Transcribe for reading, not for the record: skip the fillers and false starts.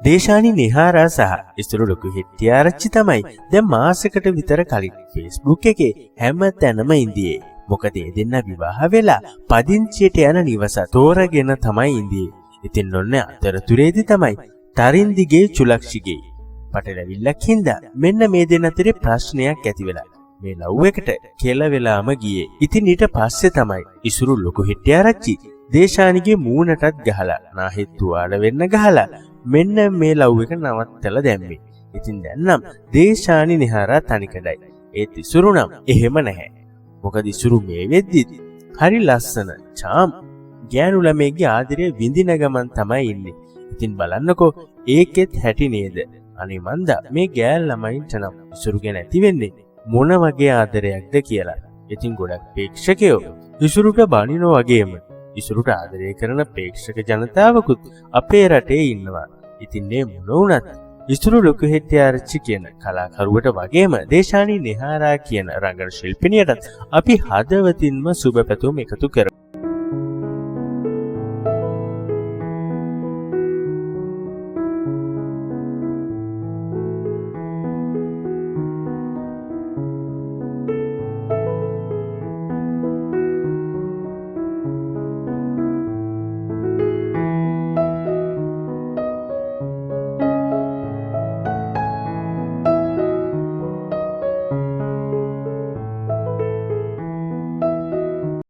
දේශානි නිහාරා සහ ඉසුරු ලොකු හෙට්ටිආරච්චි තමයි දැන් මාසෙකට විතර කලින් Facebook එකේ හැම තැනම ඉඳියේ. මොකද ඒ දෙන්න විවාහ වෙලා පදිංචියට යන නිවස තෝරගෙන තමයි ඉඳියේ. ඉතින් ඔන්න අතරතුරේදී තමයි තරින්දිගේ චුලක්ෂිගේ පටලැවිල්ලක් හින්දා මෙන්න මේ දෙන්න අතරේ ප්‍රශ්නයක් ඇති වෙලා මේ ලව් එකට කෙල වෙලාම ගියේ. ඉතින් ඊට පස්සේ තමයි ඉසුරු ලොකු හෙට්ටිආරච්චි දේශානිගේ මූණටත් ගහලා නාහෙත්තු ආඩ වෙන්න ගහලා මෙන්න මේ ලව් එක නවත්තලා දැම්මේ. ඉතින් දැන් නම් දේශානි නිහාරා තනිකඩයි. ඒත් ඉසුරු නම් එහෙම නැහැ. මොකද ඉසුරු මේ වෙද්දිත් හරි ලස්සන චාම් ගෑනු ළමයිගේ ආදරය විඳින ගමන් තමයි ඉන්නේ. ඉතින් බලන්නකෝ ඒකෙත් හැටි නේද? අනේ මන්දා මේ ගෑල් ළමයින්ට නම් ඉසුරු ගැන ඇති වෙන්නේ මොන වගේ ආදරයක්ද කියලා. ඉතින් ගොඩක් ප්‍රේක්ෂකයෝ ඉසුරුට බනිනෝ වගේම ඉසුරුට ආදරය කරන ප්‍රේක්ෂක ජනතාවකුත් අපේ රටේ ඉන්නවා. ඉතින් මේ මොන වුණත් ඉසුරු ලොකු හෙට්ටිආරච්චි කියන කලාකරුවට වගේම දේශානි නිහාරා කියන රංගන ශිල්පිනියටත් අපි හදවතින්ම සුබ පැතුම් එකතු කරමු.